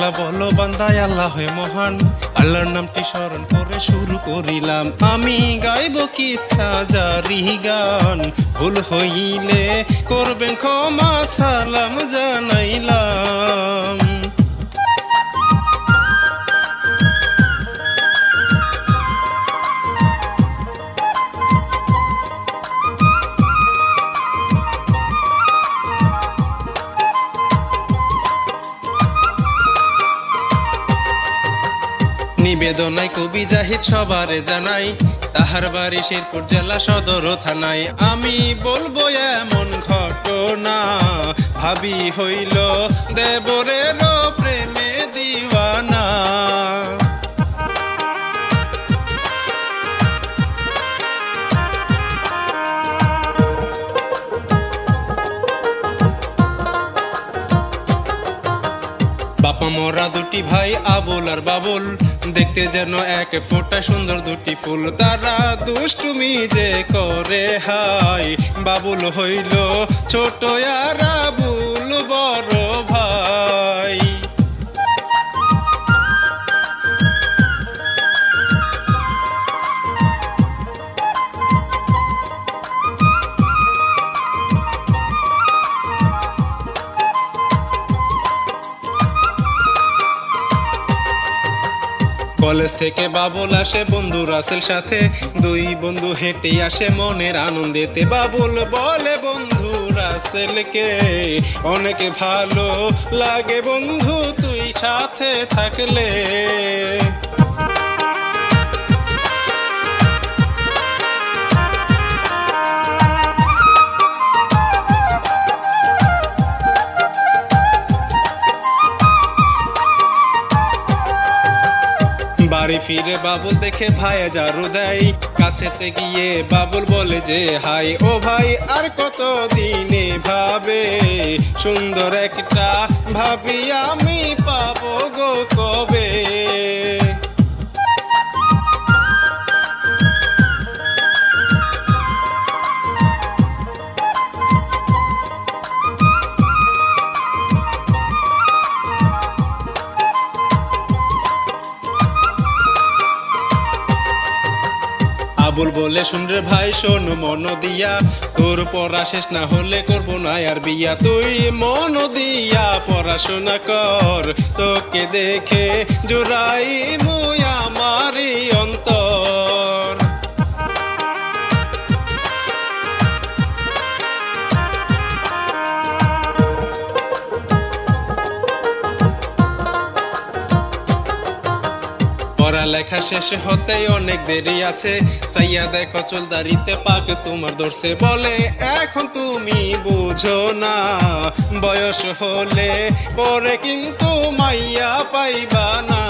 আল্লাহ বলো বান্দায় আল্লাহ হয় মহান, আল্লাহর নামটি স্মরণ করে শুরু করিলাম। আমি গাইব কি ইচ্ছা জারি গান, ভুল হইলে করবেন ক্ষমা, সালাম জানাইলাম। নিবেদনায় কবি জাহিদ সবারে জানাই, তাহার বাড়ি শেরপুর জেলা সদর থানায়। আমি বলবো এমন ঘটনা, ভাবি হইল দেবরের প্রেমে দিওয়ানা। বাপা মরা দুটি ভাই আবুল আর বাবুল, দেখতে যেন এক ফোঁটা সুন্দর দুটি ফুল। তারা দুষ্টুমি যে করে হাই, বাবুল হইল ছোট আর আবুল বড় ভাই। কলেজ থেকে বাবুল আসে বন্ধু রাসেল সাথে, দুই বন্ধু হেঁটে আসে মনের আনন্দেতে। বাবুল বলে বন্ধু রাসেলকে, অনেক ভালো লাগে বন্ধু তুই সাথে থাকলে। বাড়ি ফিরে বাবুল দেখে ভাই জারু দেয়, কাছেতে গিয়ে বাবুল বলে যে হাই। ও ভাই আর কত দিনে ভাবে, সুন্দর একটা ভাবি আমি পাবো গো কবে। আবুল বলে শুনরে ভাই শোন মন দিয়া, তোর পড়া শেষ না হলে করবো না আর বিয়া। তুই মন দিয়া পড়াশোনা কর, তোকে দেখে জোড়াই মুই আমারই অন্তর। পড়ালেখা শেষ হতে অনেক দেরি আছে, চাইয়া দেখো চুলদারিতে পাক তোমার ধরছে। বলে এখন তুমি বুঝো না, বয়স হলে পরে কিন্তু মাইয়া পাইবা না।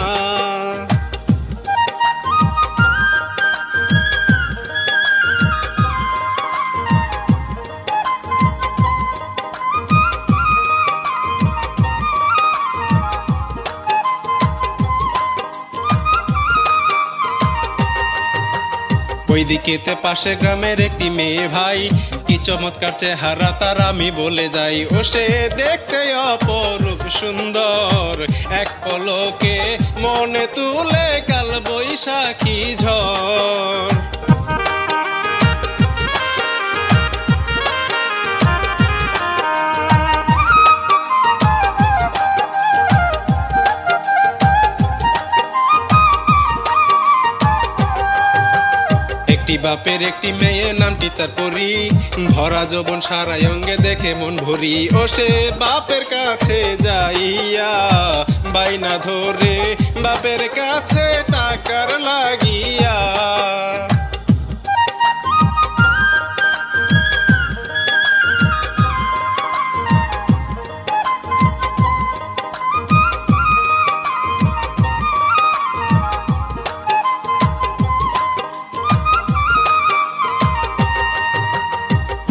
ওইদিকেতে পাশে গ্রামের একটি মেয়ে ভাই, কি চমৎকার চেহারা তার আমি বলে যাই। ও সে দেখতে অপরূপ সুন্দর, এক পলকে মনে তুলে কাল বৈশাখী ঝড়। একটি বাপের একটি মেয়ে নামটি তার পরি, ভরা যৌবন সারা অঙ্গে দেখে মন ভরি। ও সে বাপের কাছে যাইয়া বাইনা ধরে, বাপের কাছে টাকার লাগিয়া।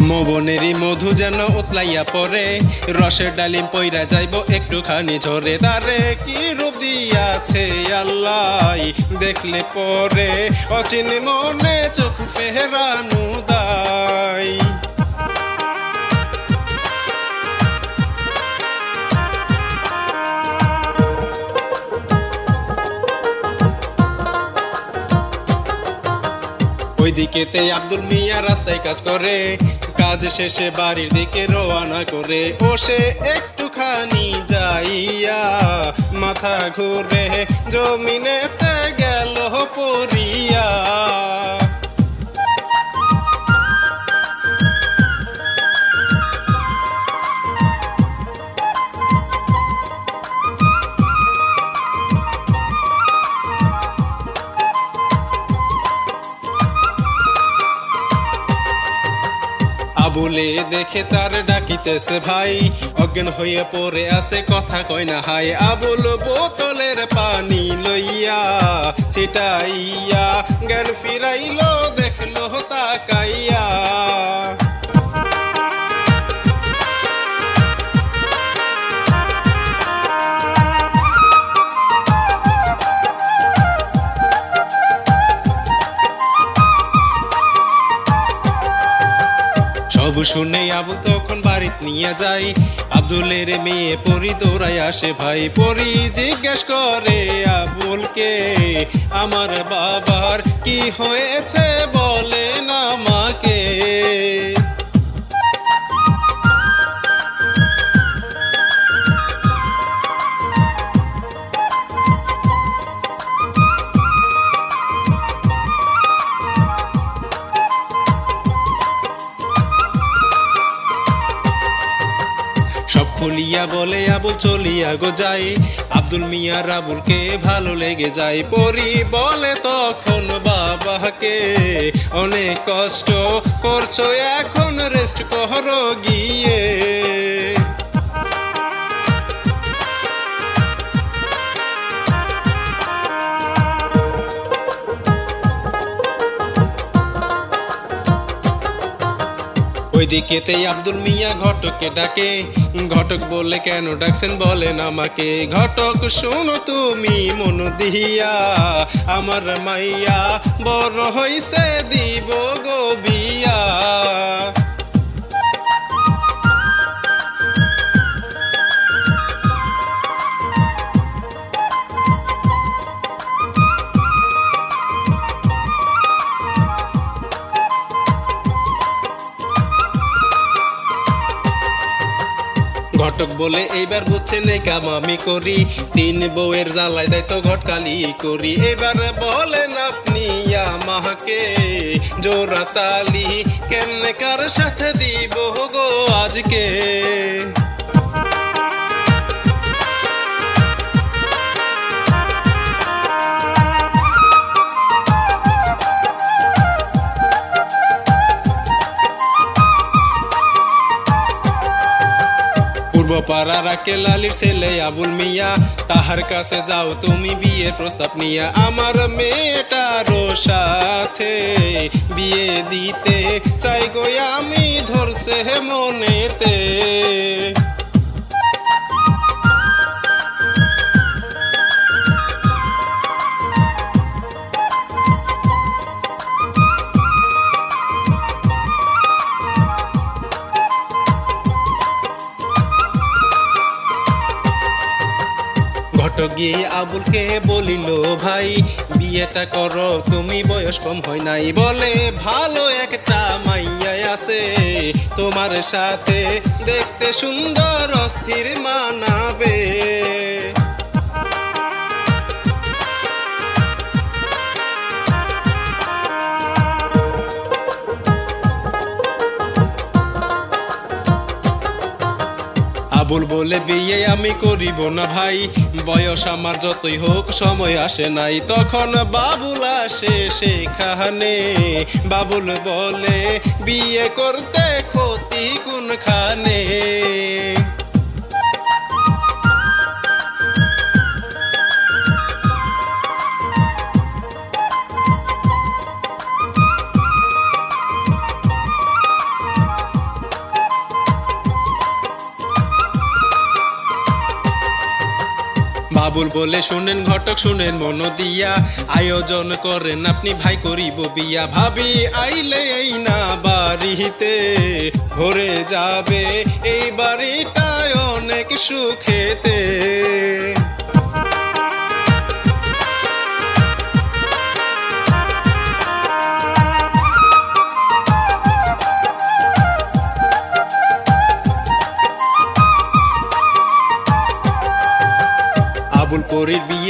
মবনেরই মধু যেন উতলাইয়া পড়ে, রসের ডালিম পইরা যাইব একটুখানি ঝরে। তারে কি রূপ দিয়াছে আল্লাহ, দেখলে পরে অচিন মনে চোখ ফেরানো দায়। ওইদিকেতে আব্দুল মিয়া রাস্তায় কাজ করে, কাজ শেষে বাড়ির দিকে রওনা করে। ও সে একটুখানি যাইয়া মাথা ঘুরে জমিনেতে গেল পড়িয়া। আবুলে দেখে তার ডাকিতেছে ভাই, অজ্ঞান হইয়া পড়ে আছে কথা কয় না হাই। আবুল বোতলের পানি লইয়া ছিটাইয়া জ্ঞান ফিরাইল, দেখলো তাকাইয়া। সব শুনে আবুল তখন বাড়িতে নিয়ে যাই। আব্দুলের মেয়ে পরি দৌড়াই আসে ভাই। পরি জিজ্ঞেস করে আবুলকে, আমার বাবার কি হয়েছে বলেন আমাকে। সব খুলিয়া বলে আবুল চলিয়া গো যাই। আব্দুল মিয়ার আবুলকে ভালো লেগে যায়। পরি বলে তখন বাবাকে, অনেক কষ্ট করছো এখন রেস্ট করো গিয়ে। ওইদিকেতেই আব্দুল মিয়া ঘটককে ডাকে। ঘটক বলে, কেন ডাকছেন বলেন আমাকে। ঘটক শোনো তুমি মন দিয়া, আমার মাইয়া বড় হইছে দিব গো বিয়া। ঘটক বলে, এইবার বুঝছেন এই কাম আমি করি, 3 বউয়ের জ্বালায় তাই তো ঘটকালি করি। এবার বলেন আপনি আমাকে জোড়া তালি কেমনে কার সাথে দিব গো আজকে। পূর্বপাড়ার কেলালির ছেলে আবুল মিয়া, তাহার কাছে যাও তুমি বিয়ের প্রস্তাব নিয়া। আমার মেয়েটারও সাথে বিয়ে দিতে চাই গো আমি, ধরছে মনেতে। ঘটক গিয়ে আবুলকে বলিল, ভাই বিয়েটা করো তুমি, বয়স কম হয় নাই। বলে, ভালো একটা মাইয়া আছে তোমার সাথে, দেখতে সুন্দর অস্থির মানাবে। আবুল বলে, বিয়ে আমি করিব না ভাই, বয়স আমার যতই হোক সময় আসে নাই। তখন বাবুল আসে সেখানে। বাবুল বলে, বিয়ে করতে ক্ষতি কোনখানে। বাবুল বলে, শুনেন ঘটক শুনেন মন দিয়া, আয়োজন করেন আপনি ভাই করিব বিয়া। ভাবি আইলে এই না বাড়িতে, ভরে যাবে এই বাড়িটায় অনেক সুখেতে।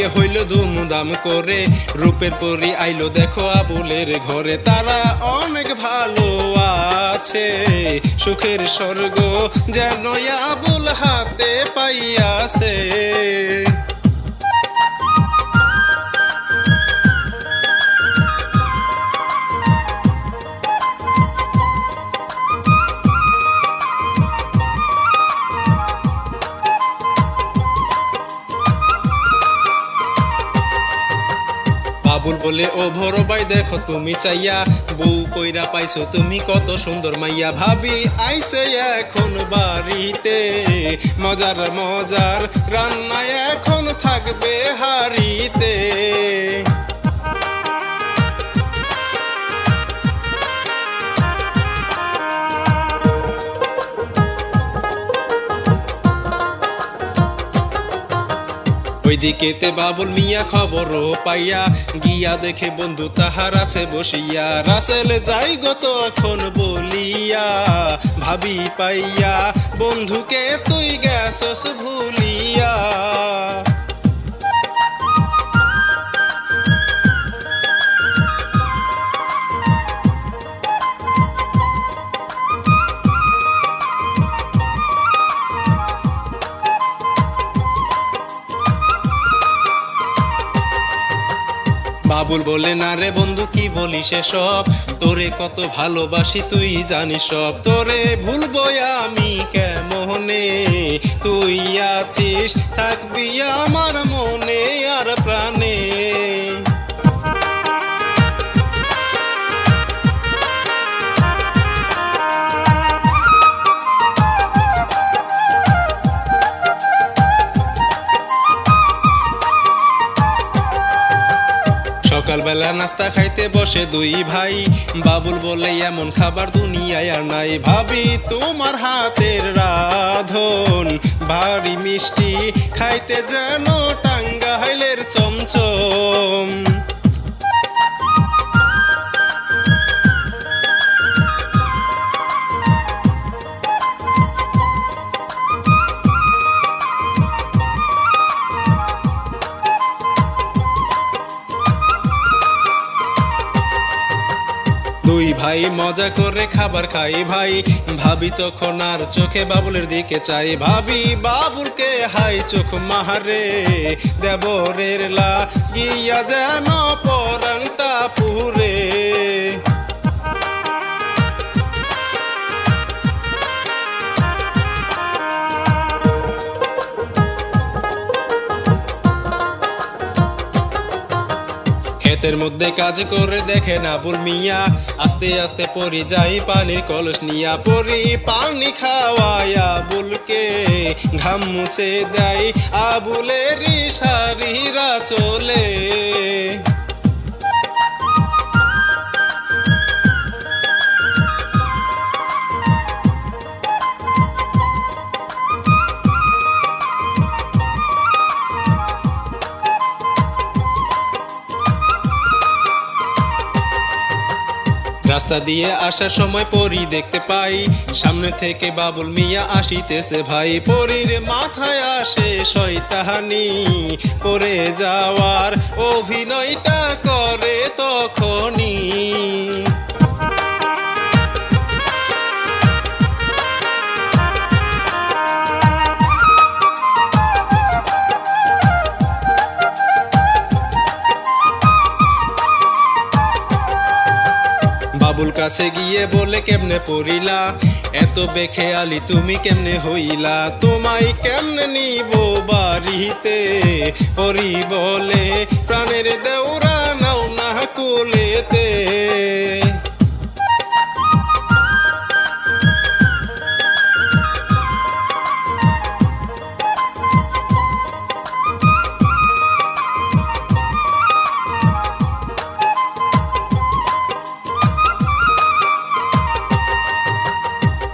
বিয়ে হইল ধুমধাম করে, রূপের পরি আইলো দেখো আবুলের ঘরে। তারা অনেক ভালো আছে, সুখের স্বর্গ যেন আবুল হাতে পাইয়াছে। বাবুল বলে ও ভোর ভাই দেখো তুমি চাইয়া, বউ কইরা পাইছো তুমি কত সুন্দর মাইয়া। ভাবি আইছে এখন বাড়িতে, মজার মজার রান্না এখন থাকবে হাড়িতে। ওইদিকেতে বাবুল মিয়া খবরও পাইয়া, গিয়া দেখে বন্ধু তাহার আছে বসিয়া। রাসেল যাই গো তখন বলিয়া, ভাবি পাইয়া বন্ধুকে তুই গেছস ভুলিয়া। বাবুল বলে না রে বন্ধু কি বলিস সব, তোরে কত ভালোবাসি তুই জানিস সব। তোরে ভুলবো আমি কেমনে, তুই আছিস থাকবি আমার মনে আর প্রাণে। সকালবেলা নাস্তা খাইতে বসে দুই ভাই, বাবুল বলে এমন খাবার দুনিয়ায় আর নাই। ভাবি তোমার হাতের রাধন ভারী মিষ্টি, খাইতে যেন টাঙ্গাইলের চমচম। দুই ভাই মজা করে খাবার খাই ভাই, ভাবি তখন আর চোখে বাবুলের দিকে চাই। ভাবি বাবুলকে হাই চোখ মারে, দেবরের লাগিয়া যেন পরানটা পুরে। ক্ষেতের মধ্যে কাজ করে দেখে আবুল মিয়া, আস্তে আস্তে পরি যাই পানির কলস নিয়া। পরি পানি খাওয়াই আবুলকে, ঘাম মুছে দেয় আবুলের সারিরা চলে। রাস্তা দিয়ে আসার সময় পরি দেখতে পাই, সামনে থেকে বাবুল মিয়া আসিতেছে ভাই। পরির মাথায় আসে শয়তানি, পরে যাওয়ার অভিনয়টা করে তখনই। বাবুল কাছে গিয়ে বলে কেমনে পড়িলা, এত বেখেয়ালি তুমি কেমনে হইলা। তোমায় কেমনে নিব বাড়িতে, পরি বলে প্রাণের দেউরা নাও না কোলেতে।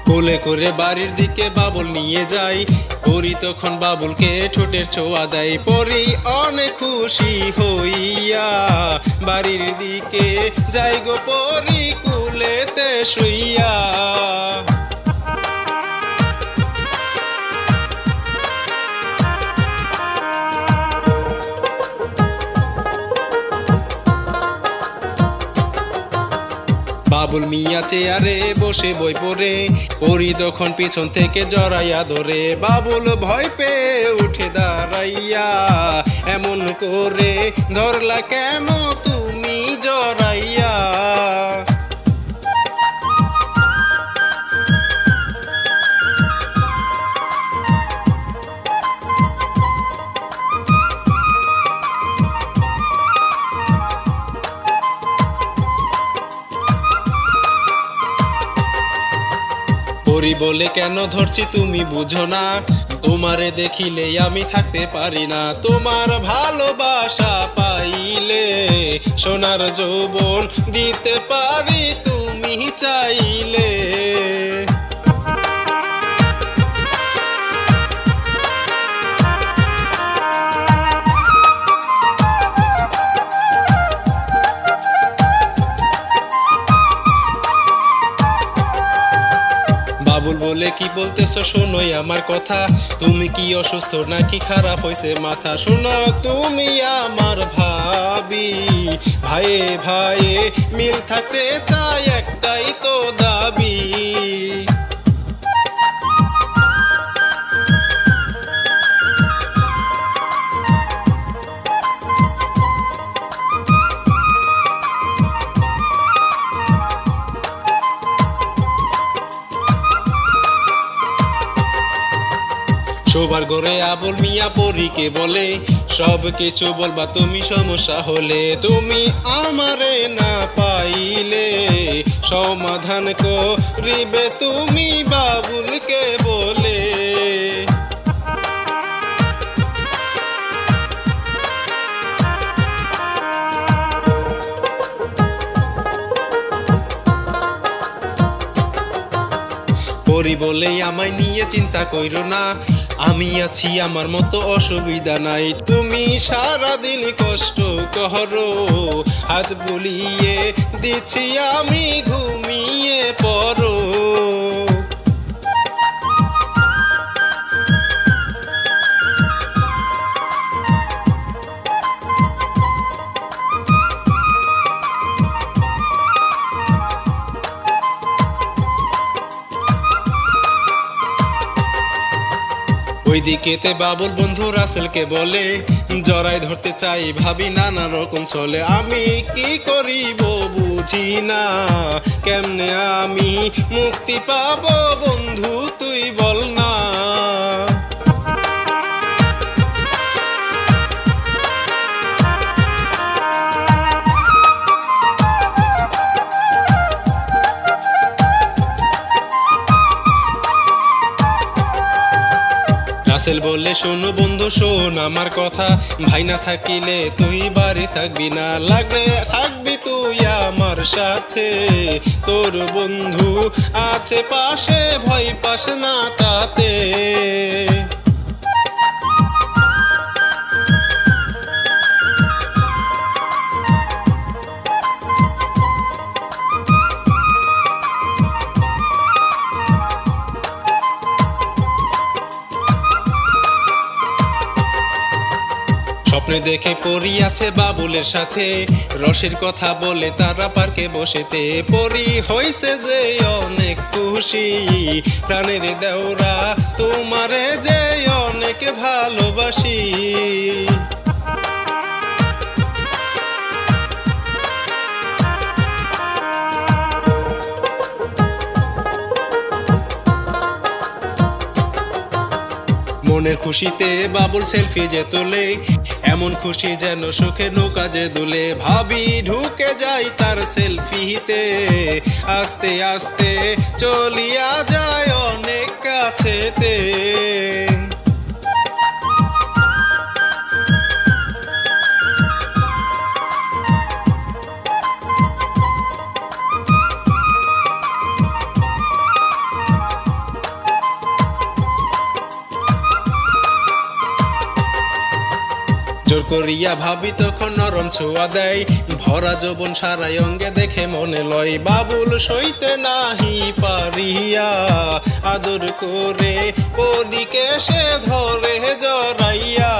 কোলে করে বাড়ির দিকে বাবুল নিয়ে যাই, পরি তখন বাবুলকে ঠোঁটের ছোঁয়া দেয়। পরি অনেক খুশি হইয়া বাড়ির দিকে যাই গো পরি কুলেতে শুইয়া। বাবুল মিয়া চেয়ারে বসে বই পড়ে, পরি তখন পিছন থেকে জড়াইয়া ধরে। বাবুল ভয় পেয়ে উঠে দাঁড়াইয়া, এমন করে ধরলা কেন তুমি জড়াইয়া? পরি বলে কেন ধরছি তুমি বুঝো না, তোমারে দেখিলে আমি থাকতে পারি না। তোমার ভালোবাসা পাইলে সোনার যৌবন দিতে পারি তুমি চাইলে। বাবুল বলে কি বলতেছো শোনোই আমার কথা, তুমি কি অসুস্থ নাকি খারাপ হয়েছে মাথা? শোনো তুমি আমার ভাবি, ভাইয়ে ভাইয়ে মিল থাকতে চাই একটাই তো দাবি। শোবার ঘরে আবুল মিয়া পরীকে বলে, সব কিছু বলবা তুমি সমস্যা হলে। তুমি আমারে না পাইলে সমাধান করিবে তুমি বাবুলকে বলে। পরি বলে আমায় নিয়ে চিন্তা কইরো না, আমি আছি আমার মতো অসুবিধা নাই। তুমি সারাদিন কষ্ট করো, হাত বুলিয়ে দিচ্ছি আমি ঘুমিয়ে পড়ো। ওইদিকেতে বাবুল বন্ধু রাসেলকে বলে, জড়াই ধরতে চাই ভাবি নানা রকম চলে। আমি কি করিব বুঝি না, কেমনে আমি মুক্তি পাবো বন্ধু তুই বল না। রাসেল বলে শোনো বন্ধু শোন আমার কথা, ভাই না থাকিলে তুই বাড়ি থাকবি না, লাগলে থাকবি তুই আমার সাথে। তোর বন্ধু আছে পাশে, ভয় পাস না তাতে। স্বপ্নে দেখে পরি আছে বাবুলের সাথে, রসের কথা বলে তারা পার্কে বসেতে। পরি হইছে যে অনেক খুশি, প্রাণের দেওরা তোমারে যে অনেক ভালোবাসি। মনের খুশিতে বাবুল সেলফি যে তোলে, এমন খুশি যেন সুখে নৌকা যে দুলে। ভাবি ঢুকে যাই তার সেলফিতে, আস্তে আস্তে চলিয়া যায় অনেক কাছেতে। জোর করিয়া ভাবি তখন নরম ছোঁয়া দেয়, ভরা যৌবন সারাই অঙ্গে দেখে মনে লয়। বাবুল সইতে নাহি পারিয়া আদর করে পরীকে সে ধরে জড়াইয়া।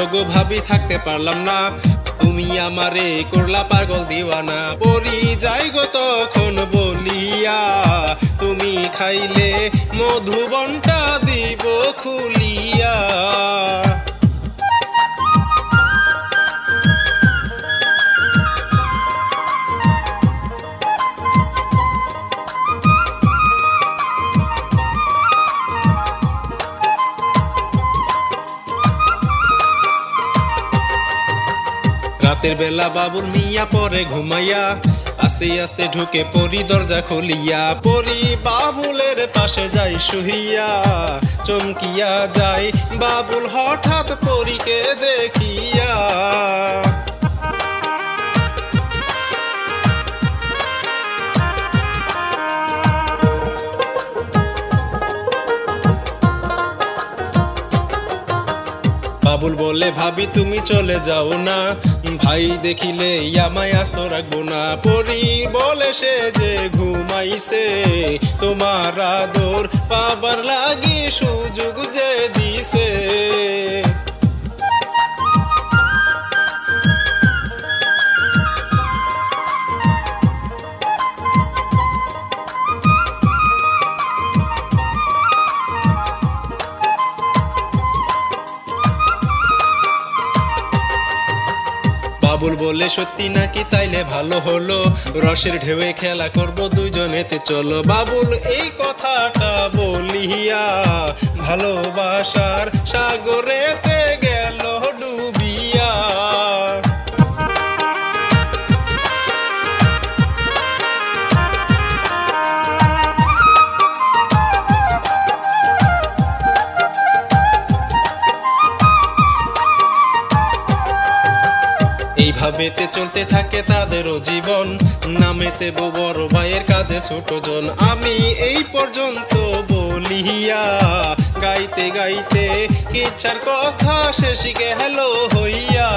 ওগো ভাবি থাকতে পারলাম না, তুমি আমারে করলা পাগল দিওয়ানা। পরি যাই গো তখন বলিয়া, তুমি খাইলে মধুবনটা দিব খুলিয়া। রাতের বেলা বাবুল মিয়া পরে ঘুমাইয়া, আস্তে আস্তে ঢুকে পরি দরজা খুলিয়া। পরি বাবুলের পাশে যাই শুইয়া, চমকিয়া যায় বাবুল হঠাৎ পরীকে দেখিয়া। বাবুল বলে ভাবি তুমি চলে যাও না, ভাই দেখিলে আমায় আস্ত রাখবো না। পরি বলে সে যে ঘুমাইছে, তোমার আদর পাবার লাগি সুযোগ যে দিছে। বাবুল বলে সত্যি নাকি, তাইলে ভালো হলো, রসের ঢেউয়ে খেলা করব দুইজনেতে চলো। বাবুল এই কথাটা বলিয়া ভালোবাসার সাগরেতে গেল ডুবিয়া। এইভাবেতে চলতে থাকে তাদেরও জীবন, নামেতে বড় ভাইয়ের কাজে ছোট জন। আমি এই পর্যন্ত বলিয়া গাইতে গাইতে ইচ্ছার কথা শেষে গেল হইয়া।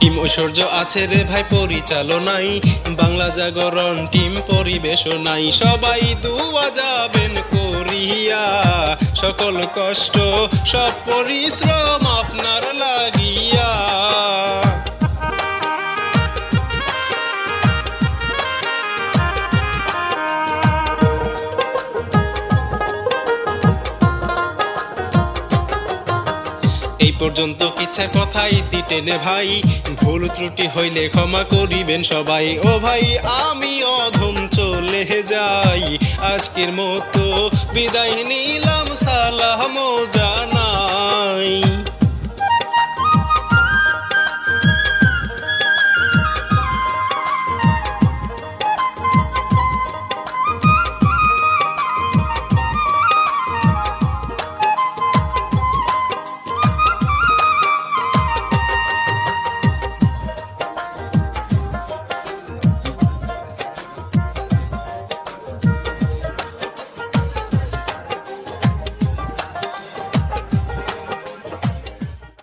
টিম ঐশ্বর্য আছে রে ভাই পরিচালনায়, বাংলা জাগরণ টিম পরিবেশনায়। সবাই দুয়া যাবেন করিয়া, সকল কষ্ট সব পরিশ্রম আপনার লাগিয়া। এই পর্যন্ত কিচ্ছা কথা ইতি টেনে ভাই, ভুল ত্রুটি হইলে ক্ষমা করিবেন সবাই। ও ভাই আমি অধম চলে যাই, আজকের মতো বিদায় নিলাম, সালাম।